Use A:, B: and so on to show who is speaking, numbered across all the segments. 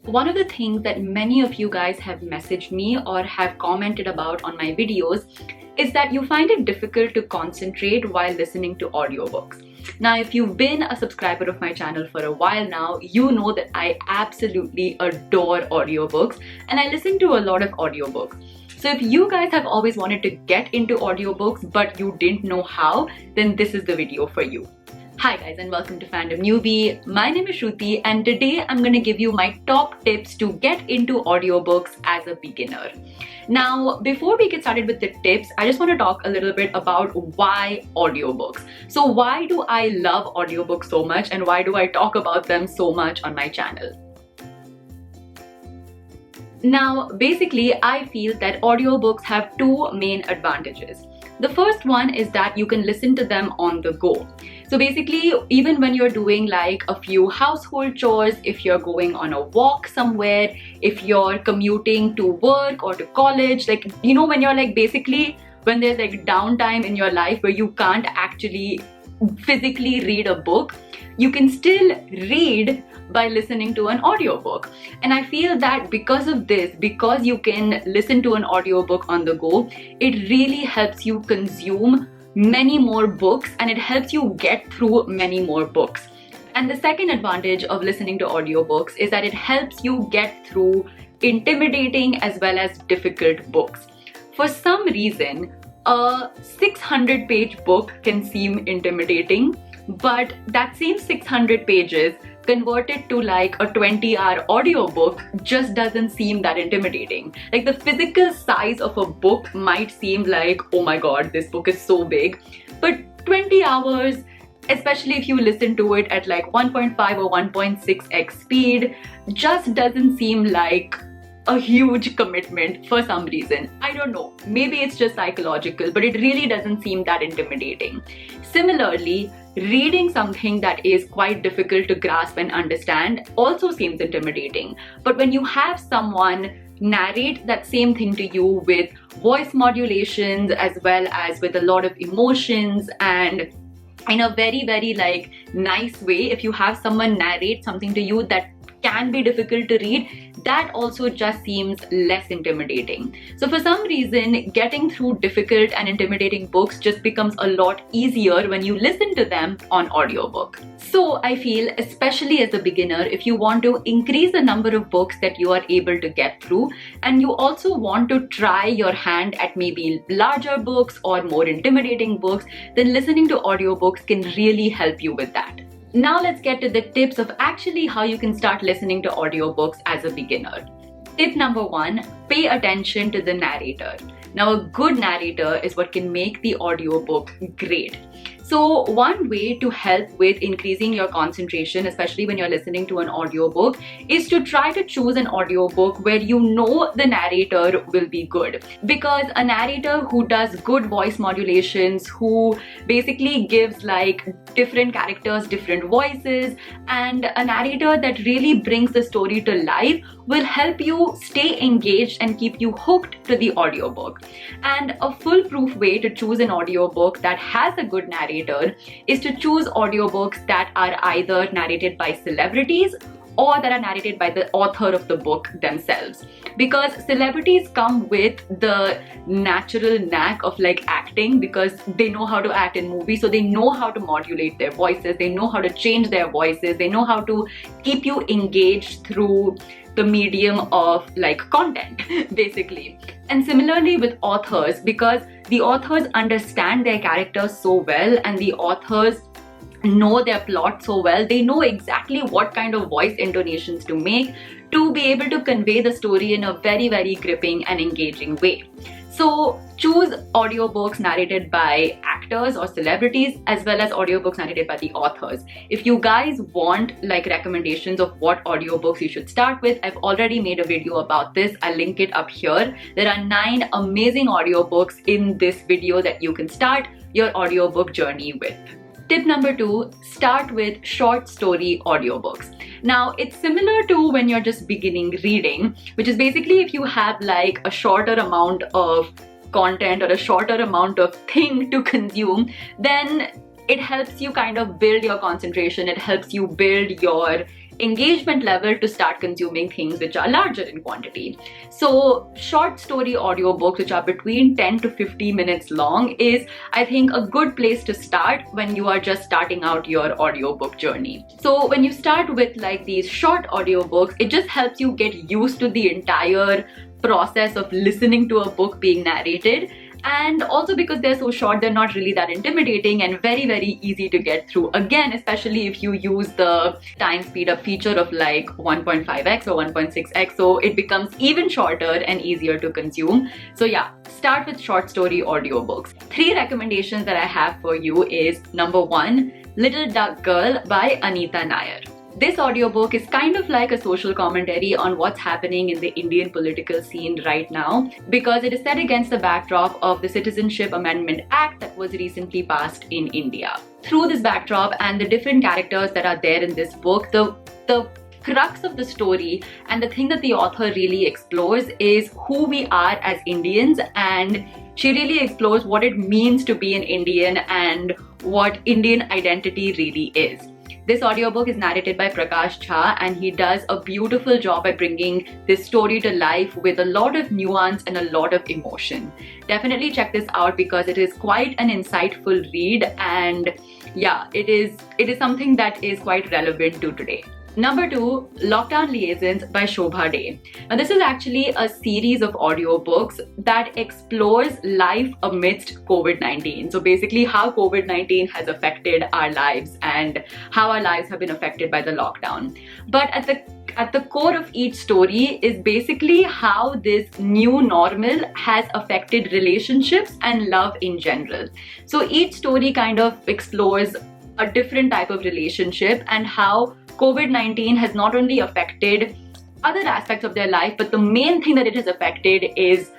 A: One of the things that many of you guys have messaged me or have commented about on my videos is that you find it difficult to concentrate while listening to audiobooks. Now, if you've been a subscriber of my channel for a while now, you know that I absolutely adore audiobooks and I listen to a lot of audiobooks. So if you guys have always wanted to get into audiobooks but you didn't know how, then this is the video for you. Hi guys and welcome to Fandom Newbie. My name is Shruti and today I'm going to give you my top tips to get into audiobooks as a beginner. Now, before we get started with the tips, I just want to talk a little bit about why audiobooks. So why do I love audiobooks so much and why do I talk about them so much on my channel? Now, basically, I feel that audiobooks have two main advantages. The first one is that you can listen to them on the go. So basically, even when you're doing like a few household chores, if you're going on a walk somewhere, if you're commuting to work or to college, like, you know, when you're like basically, when there's like downtime in your life where you can't actually physically read a book, you can still read by listening to an audiobook. And I feel that because of this, because you can listen to an audiobook on the go, it really helps you consume many more books and it helps you get through many more books. And the second advantage of listening to audiobooks is that it helps you get through intimidating as well as difficult books. For some reason, a 600-page book can seem intimidating, but that same 600 pages converted to like a 20-hour audiobook just doesn't seem that intimidating. Like the physical size of a book might seem like, oh my god, this book is so big, but 20 hours, especially if you listen to it at like 1.5 or 1.6x speed, just doesn't seem like a huge commitment for some reason. I don't know, maybe it's just psychological, but it really doesn't seem that intimidating. Similarly, reading something that is quite difficult to grasp and understand also seems intimidating. But when you have someone narrate that same thing to you with voice modulations as well as with a lot of emotions and in a very, very like nice way, if you have someone narrate something to you that can be difficult to read, that also just seems less intimidating. So for some reason, getting through difficult and intimidating books just becomes a lot easier when you listen to them on audiobook. So I feel, especially as a beginner, if you want to increase the number of books that you are able to get through, and you also want to try your hand at maybe larger books or more intimidating books, then listening to audiobooks can really help you with that. Now let's get to the tips of actually how you can start listening to audiobooks as a beginner. Tip number 1, pay attention to the narrator. Now, a good narrator is what can make the audiobook great. So one way to help with increasing your concentration, especially when you're listening to an audiobook, is to try to choose an audiobook where you know the narrator will be good. Because a narrator who does good voice modulations, who basically gives like different characters, different voices, and a narrator that really brings the story to life will help you stay engaged and keep you hooked to the audiobook. And a foolproof way to choose an audiobook that has a good narrator is to choose audiobooks that are either narrated by celebrities or that are narrated by the author of the book themselves. Because celebrities come with the natural knack of like acting, because they know how to act in movies, so they know how to modulate their voices, they know how to change their voices, they know how to keep you engaged through the medium of like content, basically. And similarly with authors, because the authors understand their characters so well and the authors know their plot so well, they know exactly what kind of voice intonations to make to be able to convey the story in a very, very gripping and engaging way. So choose audiobooks narrated by actors or celebrities as well as audiobooks narrated by the authors. If you guys want like recommendations of what audiobooks you should start with, I've already made a video about this. I'll link it up here. There are 9 amazing audiobooks in this video that you can start your audiobook journey with. Tip number 2, start with short story audiobooks. Now, it's similar to when you're just beginning reading, which is basically if you have like a shorter amount of content or a shorter amount of thing to consume, then it helps you kind of build your concentration, it helps you build your engagement level to start consuming things which are larger in quantity. So short story audiobooks which are between 10 to 50 minutes long is, I think, a good place to start when you are just starting out your audiobook journey. So when you start with like these short audiobooks, it just helps you get used to the entire process of listening to a book being narrated. And also because they're so short, they're not really that intimidating and very, very easy to get through. Again, especially if you use the time speed up feature of like 1.5x or 1.6x, so it becomes even shorter and easier to consume. So yeah, start with short story audiobooks. 3 recommendations that I have for you is number 1, Little Duck Girl by Anita Nair. This audiobook is kind of like a social commentary on what's happening in the Indian political scene right now, because it is set against the backdrop of the Citizenship Amendment Act that was recently passed in India. Through this backdrop and the different characters that are there in this book, the crux of the story and the thing that the author really explores is who we are as Indians, and she really explores what it means to be an Indian and what Indian identity really is. This audiobook is narrated by Prakash Jha, and he does a beautiful job at bringing this story to life with a lot of nuance and a lot of emotion. Definitely check this out because it is quite an insightful read, and yeah, it is something that is quite relevant to today. Number 2, Lockdown Liaisons by Shobha Dey. Now this is actually a series of audiobooks that explores life amidst COVID-19. So basically how COVID-19 has affected our lives and how our lives have been affected by the lockdown. But at the core of each story is basically how this new normal has affected relationships and love in general. So each story kind of explores a different type of relationship and how COVID-19 has not only affected other aspects of their life, but the main thing that it has affected is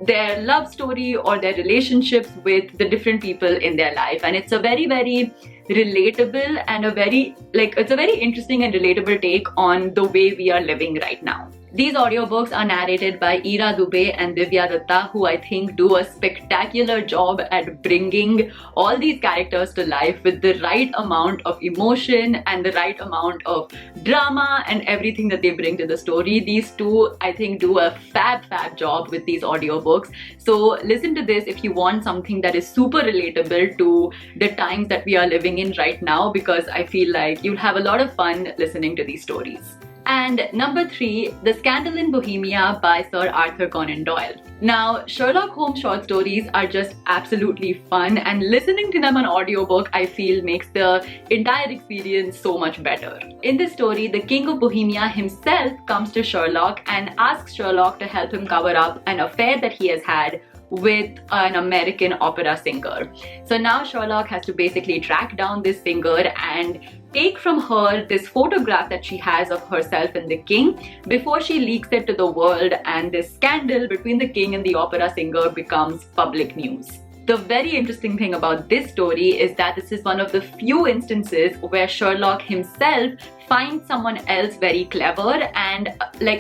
A: their love story or their relationships with the different people in their life. And it's a very, very relatable and it's a very interesting and relatable take on the way we are living right now. These audiobooks are narrated by Ira Dubey and Divya Datta, who I think do a spectacular job at bringing all these characters to life with the right amount of emotion and the right amount of drama and everything that they bring to the story. These two, I think, do a fab job with these audiobooks. So listen to this if you want something that is super relatable to the times that we are living in right now, because I feel like you'll have a lot of fun listening to these stories. And number 3, The Scandal in Bohemia by Sir Arthur Conan Doyle. Now, Sherlock Holmes short stories are just absolutely fun, and listening to them on audiobook I feel makes the entire experience so much better. In this story, the King of Bohemia himself comes to Sherlock and asks Sherlock to help him cover up an affair that he has had with an American opera singer. So now Sherlock has to basically track down this singer and take from her this photograph that she has of herself and the king before she leaks it to the world, and this scandal between the king and the opera singer becomes public news. The very interesting thing about this story is that this is one of the few instances where Sherlock himself finds someone else very clever and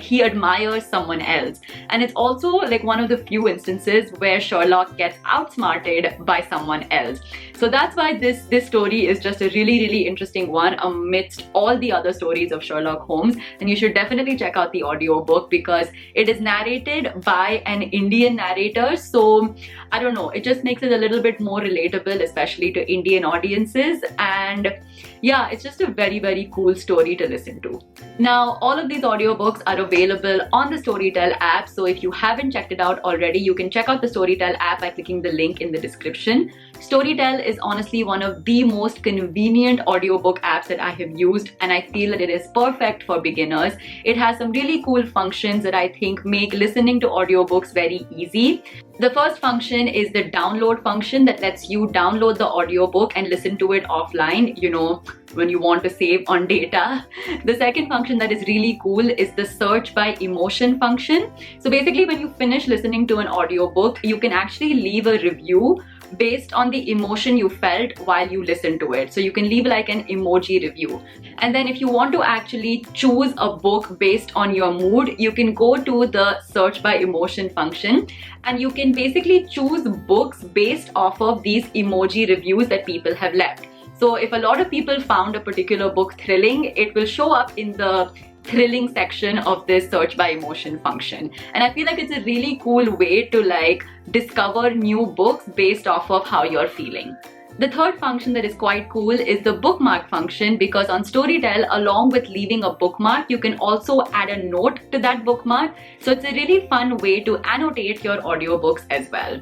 A: he admires someone else. And it's also like one of the few instances where Sherlock gets outsmarted by someone else. So that's why this story is just a really interesting one amidst all the other stories of Sherlock Holmes. And you should definitely check out the audiobook because it is narrated by an Indian narrator. So I don't know, it just makes it a little bit more relatable, especially to Indian audiences. And yeah, it's just a very cool story to listen to. Now, all of these audiobooks are available on the Storytel app. So if you haven't checked it out already, you can check out the Storytel app by clicking the link in the description. Storytel is honestly one of the most convenient audiobook apps that I have used, and I feel that it is perfect for beginners. It has some really cool functions that I think make listening to audiobooks very easy. The first function is the download function that lets you download the audiobook and listen to it offline, you know, when you want to save on data. The second function that is really cool is the search by emotion function. So basically when you finish listening to an audiobook, you can actually leave a review based on the emotion you felt while you listened to it. So you can leave like an emoji review. And then if you want to actually choose a book based on your mood, you can go to the search by emotion function and you can basically choose books based off of these emoji reviews that people have left. So if a lot of people found a particular book thrilling, it will show up in the thrilling section of this search by emotion function. And I feel like it's a really cool way to like discover new books based off of how you're feeling. The third function that is quite cool is the bookmark function, because on Storytel, along with leaving a bookmark, you can also add a note to that bookmark. So it's a really fun way to annotate your audiobooks as well.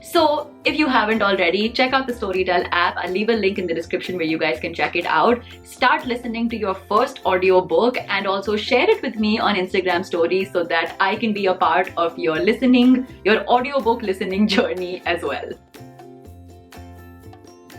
A: So if you haven't already, check out the Storytel app. I'll leave a link in the description where you guys can check it out. Start listening to your first audiobook and also share it with me on Instagram stories so that I can be a part of your audiobook listening journey as well.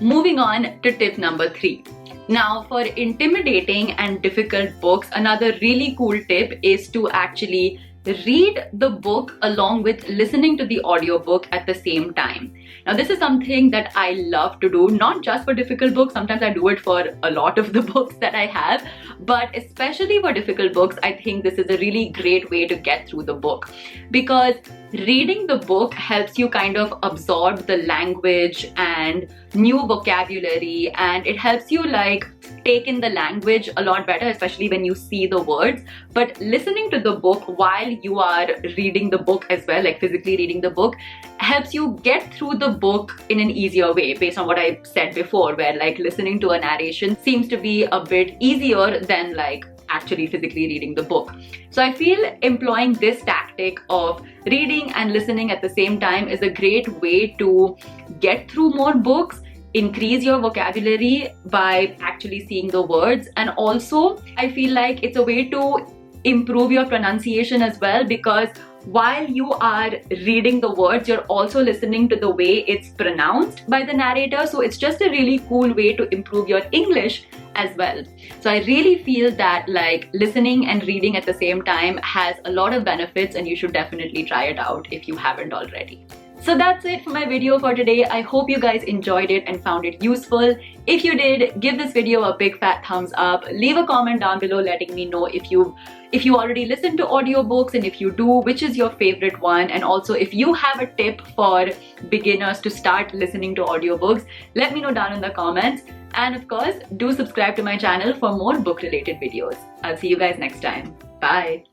A: Moving on to tip number 3. Now, for intimidating and difficult books, another really cool tip is to actually read the book along with listening to the audiobook at the same time. Now, this is something that I love to do, not just for difficult books. Sometimes I do it for a lot of the books that I have, but especially for difficult books, I think this is a really great way to get through the book, because reading the book helps you kind of absorb the language and new vocabulary, and it helps you like take in the language a lot better, especially when you see the words. But listening to the book while you are reading the book as well, like physically reading the book, helps you get through the book in an easier way, based on what I said before, where like listening to a narration seems to be a bit easier than like actually physically reading the book. So I feel employing this tactic of reading and listening at the same time is a great way to get through more books, increase your vocabulary by actually seeing the words, and also I feel like it's a way to improve your pronunciation as well, because while you are reading the words, you're also listening to the way it's pronounced by the narrator. So it's just a really cool way to improve your English as well. So I really feel that like listening and reading at the same time has a lot of benefits, and you should definitely try it out if you haven't already. So that's it for my video for today. I hope you guys enjoyed it and found it useful. If you did, give this video a big fat thumbs up. Leave a comment down below letting me know if you already listen to audiobooks, and if you do, which is your favorite one. And also if you have a tip for beginners to start listening to audiobooks, let me know down in the comments. And of course, do subscribe to my channel for more book related videos. I'll see you guys next time. Bye.